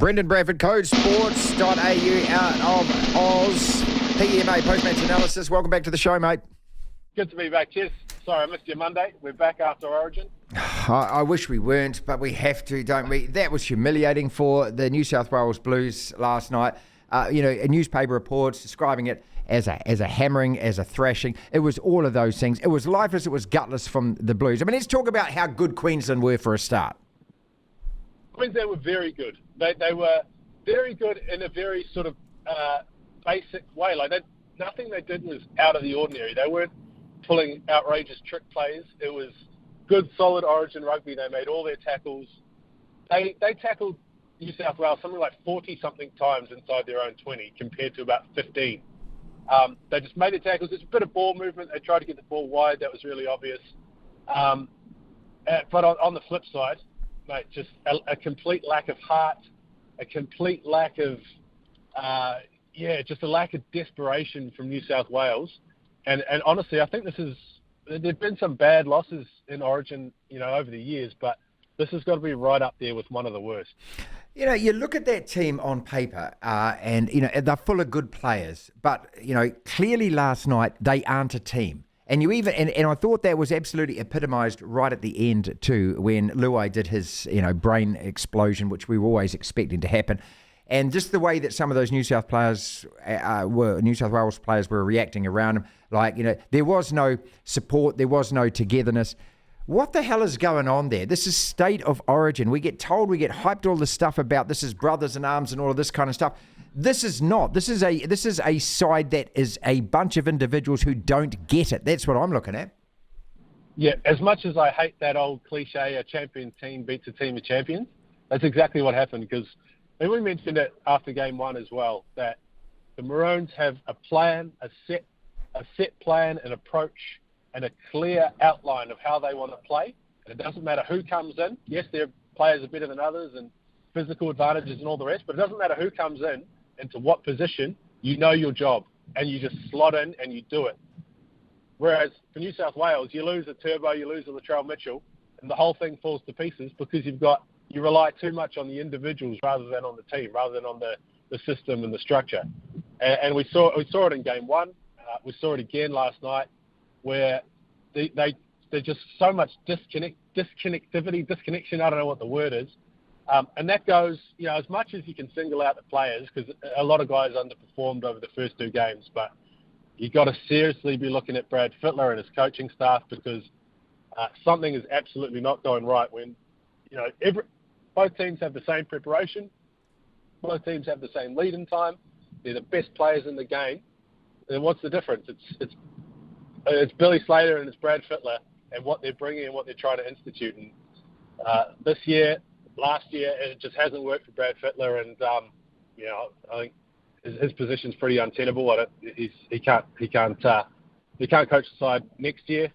Brendan Bradford, CodeSports.au out of Oz. PMA post-match analysis. Welcome back to the show, mate. Good to be back. Cheers. Sorry, I missed you Monday. We're back after Origin. I wish we weren't, but we have to, don't we? That was humiliating for the New South Wales Blues last night. A newspaper reports describing it as a hammering, as a thrashing. It was all of those things. It was lifeless. It was gutless from the Blues. I mean, let's talk about how good Queensland were for a start. Queensland were very good. They were very good in a very sort of basic way. Nothing they did was out of the ordinary. They weren't pulling outrageous trick plays. It was good, solid Origin rugby. They made all their tackles. They tackled New South Wales something like 40-something times inside their own 20 compared to about 15. They just made their tackles. There's a bit of ball movement. They tried to get the ball wide. That was really obvious. But on the flip side, mate, just a complete lack of heart, a complete lack of, just a lack of desperation from New South Wales. And honestly, I think there've been some bad losses in Origin, over the years, but this has got to be right up there with one of the worst. You look at that team on paper, and they're full of good players, but clearly last night they aren't a team. And and I thought that was absolutely epitomised right at the end too, when Luai did his brain explosion, which we were always expecting to happen. And just the way that some of those New South Wales players were reacting around him, there was no support, there was no togetherness. What the hell is going on there? This is state of origin. We get hyped all this stuff about this is brothers in arms and all of this kind of stuff. This is not. This is a side that is a bunch of individuals who don't get it. That's what I'm looking at. Yeah, as much as I hate that old cliche, a champion team beats a team of champions, that's exactly what happened. Because we mentioned it after game one as well, that the Maroons have a plan, a set plan, an approach, and a clear outline of how they want to play. And it doesn't matter who comes in. Yes, their players are better than others and physical advantages and all the rest, but it doesn't matter who comes in and to what position. You know your job, and you just slot in and you do it. Whereas for New South Wales, you lose a Turbo, you lose a Latrell Mitchell, and the whole thing falls to pieces because you rely too much on the individuals rather than on the team, rather than on the system and the structure. And we saw it in game one. We saw it again last night, where they're just so much disconnection, I don't know what the word is. And that goes, as much as you can single out the players, because a lot of guys underperformed over the first two games, but you've got to seriously be looking at Brad Fittler and his coaching staff, because something is absolutely not going right when, both teams have the same preparation, both teams have the same lead-in time, they're the best players in the game. Then what's the difference? It's Billy Slater and it's Brad Fittler and what they're bringing and what they're trying to institute. And last year, it just hasn't worked for Brad Fittler, and I think his position's pretty untenable. He can't coach the side next year.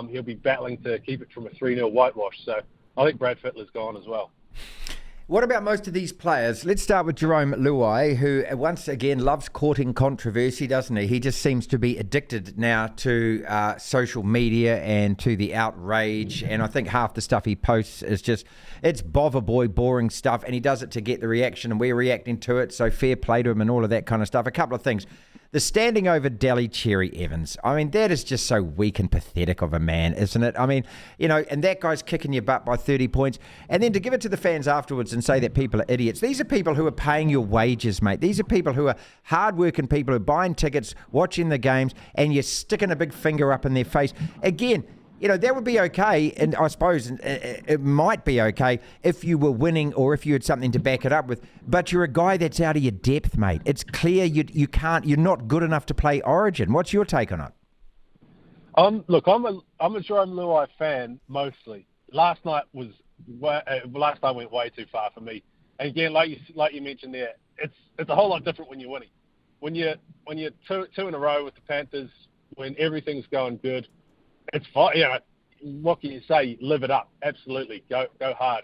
He'll be battling to keep it from a 3-0 whitewash. So I think Brad Fittler's gone as well. What about most of these players? Let's start with Jerome Luai, who once again loves courting controversy, doesn't he? He just seems to be addicted now to social media and to the outrage. And I think half the stuff he posts is it's bother boy, boring stuff. And he does it to get the reaction, and we're reacting to it. So fair play to him and all of that kind of stuff. A couple of things. The standing over Daly Cherry Evans. I mean, that is just so weak and pathetic of a man, isn't it? I mean, and that guy's kicking your butt by 30 points. And then to give it to the fans afterwards and say that people are idiots. These are people who are paying your wages, mate. These are people who are hard-working people who are buying tickets, watching the games, and you're sticking a big finger up in their face. Again, that would be okay, and I suppose it might be okay if you were winning or if you had something to back it up with. But you're a guy that's out of your depth, mate. It's clear you're not good enough to play Origin. What's your take on it? Look, I'm a Jerome Luai fan mostly. Last night went way too far for me. And again, like you mentioned there, it's a whole lot different when you're winning. When you're two in a row with the Panthers, when everything's going good. It's fine, what can you say? Live it up. Absolutely. Go hard.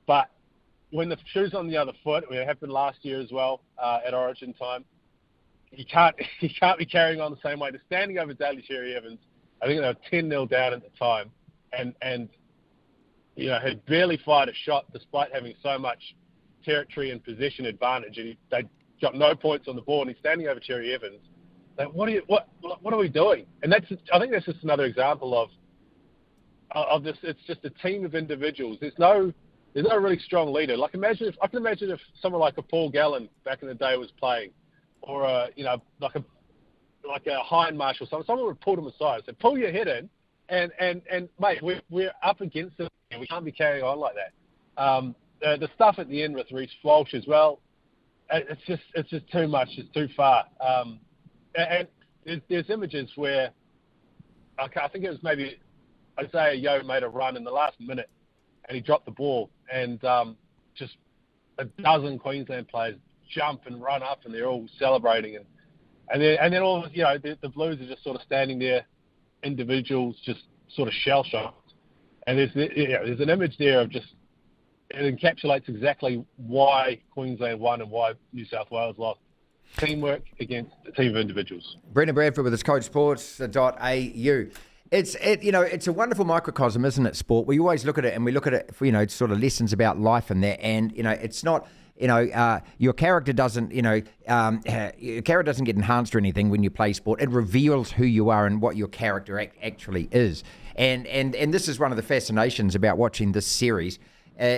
But when the shoe's on the other foot, it happened last year as well at Origin time, you can't be carrying on the same way. The standing over Daly Cherry Evans, I think they were 10-0 down at the time, and had barely fired a shot despite having so much territory and possession advantage, and they got no points on the board, and he's standing over Cherry Evans. Like, what are we doing? And I think that's just another example of this. It's just a team of individuals. There's no really strong leader. Like, I can imagine if someone like a Paul Gallen back in the day was playing, or like a Hind Marshall, someone would pull them aside and say, "Pull your head in, and mate, we're up against it. And we can't be carrying on like that." The stuff at the end with Reece Walsh as well, it's just too much. It's too far. And there's images where I think it was maybe Isaiah Yeo made a run in the last minute, and he dropped the ball, and just a dozen Queensland players jump and run up, and they're all celebrating, and then all the Blues are just sort of standing there, individuals just sort of shell shocked, and there's an image there of just, it encapsulates exactly why Queensland won and why New South Wales lost. Teamwork against a team of individuals. Brendan Bradford with his CodeSports.au. It's a wonderful microcosm, isn't it, sport? We always look at it, and we look at it for, sort of lessons about life and that. And, it's not, your character doesn't, your character doesn't get enhanced or anything when you play sport. It reveals who you are and what your character actually is. And this is one of the fascinations about watching this series.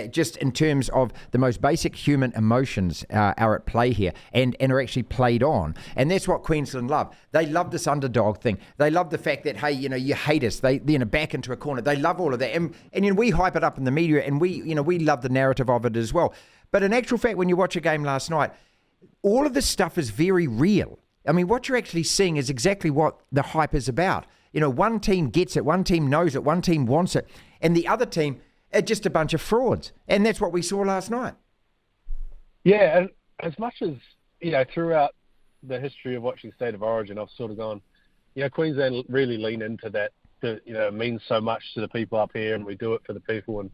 Just in terms of the most basic human emotions are at play here and are actually played on. And that's what Queensland love. They love this underdog thing. They love the fact that, hey, you hate us. They back into a corner. They love all of that. And we hype it up in the media, and we love the narrative of it as well. But in actual fact, when you watch a game last night, all of this stuff is very real. I mean, what you're actually seeing is exactly what the hype is about. One team gets it, one team knows it, one team wants it, and the other team are just a bunch of frauds. And that's what we saw last night. Yeah, and as much as, throughout the history of watching State of Origin, I've sort of gone, Queensland really lean into that, it means so much to the people up here, and we do it for the people. And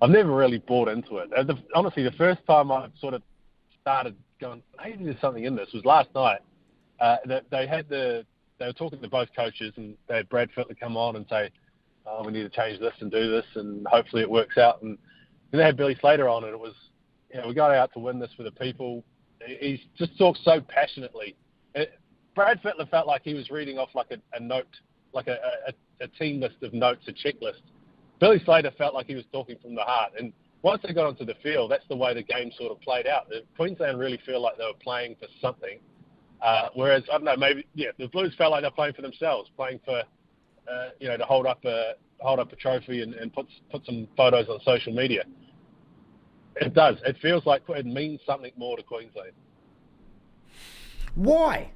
I've never really bought into it. Honestly, the first time I sort of started going, maybe there's something in this, was last night. They were talking to both coaches, and they had Brad Fittler come on and say, we need to change this and do this, and hopefully it works out. And then they had Billy Slater on, and it was, we got out to win this for the people. He just talks so passionately. Brad Fittler felt like he was reading off like a note, like a team list of notes, a checklist. Billy Slater felt like he was talking from the heart. And once they got onto the field, that's the way the game sort of played out. Queensland really feel like they were playing for something. Whereas, I don't know, maybe, the Blues felt like they're playing for themselves, playing for, to hold up a trophy and put some photos on social media. It does. It feels like it means something more to Queensland. Why?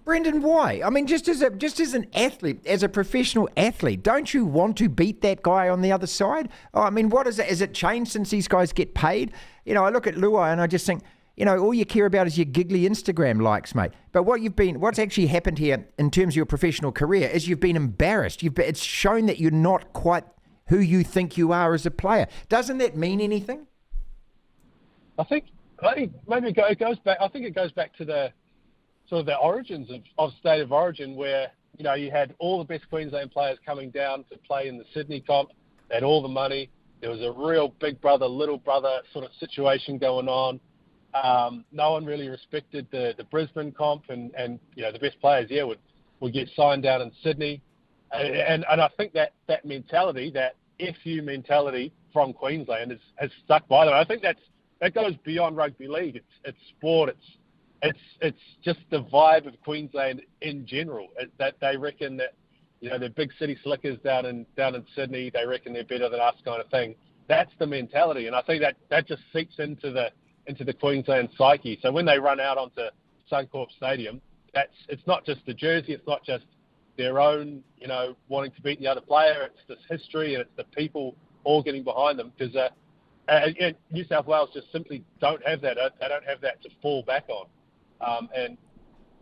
Brendan, why? I mean, just as an athlete, as a professional athlete, don't you want to beat that guy on the other side? Oh, I mean, what is it? Has it changed since these guys get paid? I look at Luai and I just think, all you care about is your giggly Instagram likes, mate. But what's actually happened here in terms of your professional career is you've been embarrassed. It's shown that you're not quite who you think you are as a player. Doesn't that mean anything? I think maybe it goes back. I think it goes back to the sort of the origins of State of Origin, where you had all the best Queensland players coming down to play in the Sydney comp. They had all the money. There was a real big brother, little brother sort of situation going on. No one really respected the Brisbane comp, and the best players would get signed down in Sydney, and I think that mentality, that FU mentality from Queensland has stuck by them. I think that goes beyond rugby league. It's sport. It's just the vibe of Queensland in general. That they reckon that they're big city slickers down in Sydney. They reckon they're better than us, kind of thing. That's the mentality, and I think that just seeps into the Queensland psyche. So when they run out onto Suncorp Stadium, it's not just the jersey, it's not just their own, wanting to beat the other player. It's this history, and it's the people all getting behind them, because New South Wales just simply don't have that. They don't have that to fall back on. And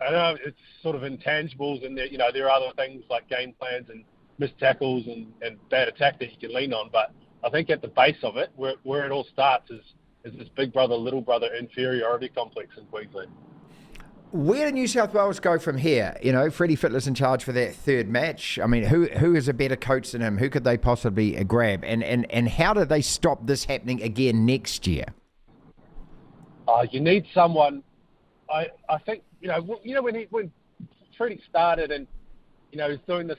I know it's sort of intangibles, and there are other things like game plans and missed tackles and bad attack that you can lean on. But I think at the base of it, where it all starts is this big brother, little brother inferiority complex in Queensland. Where do New South Wales go from here? Freddie Fittler's in charge for that third match. I mean, who is a better coach than him? Who could they possibly grab? And how do they stop this happening again next year? You need someone. I think when Freddie started and he's doing this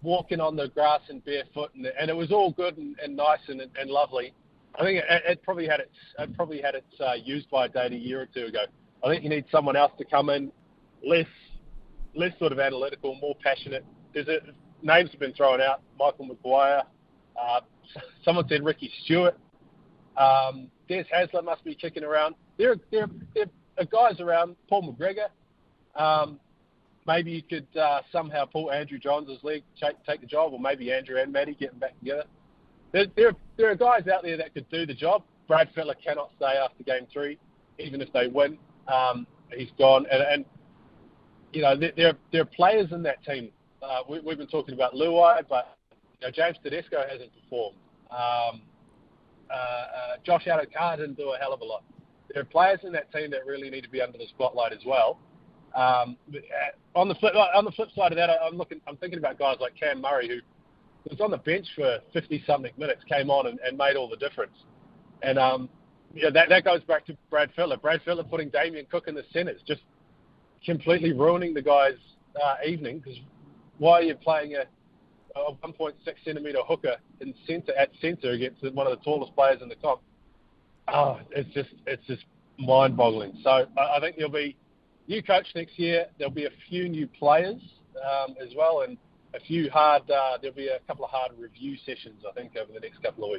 walking on the grass and barefoot and it was all good and nice and lovely. I think it probably had its use by date a year or two ago. I think you need someone else to come in, less sort of analytical, more passionate. Names have been thrown out. Michael Maguire. Someone said Ricky Stewart. Des Hasler must be kicking around. There are guys around. Paul McGregor. Maybe you could somehow pull Andrew Johns' leg, take the job, or maybe Andrew and Matty getting back together. There are guys out there that could do the job. Brad Fittler cannot stay after Game 3, even if they win. He's gone. And there are players in that team. We've been talking about Luai, but James Tedesco hasn't performed. Josh Adokar didn't do a hell of a lot. There are players in that team that really need to be under the spotlight as well. On the flip side of that, I'm thinking about guys like Cam Murray, who was on the bench for 50-something minutes, came on and made all the difference. And that goes back to Brad Fittler. Brad Fittler putting Damien Cook in the centres, just completely ruining the guy's evening. Because why are you playing a 1.6 centimetre hooker at centre against one of the tallest players in the comp? It's just mind-boggling. So I think there'll be new coach next year. There'll be a few new players as well, and there'll be a couple of hard review sessions, I think, over the next couple of weeks.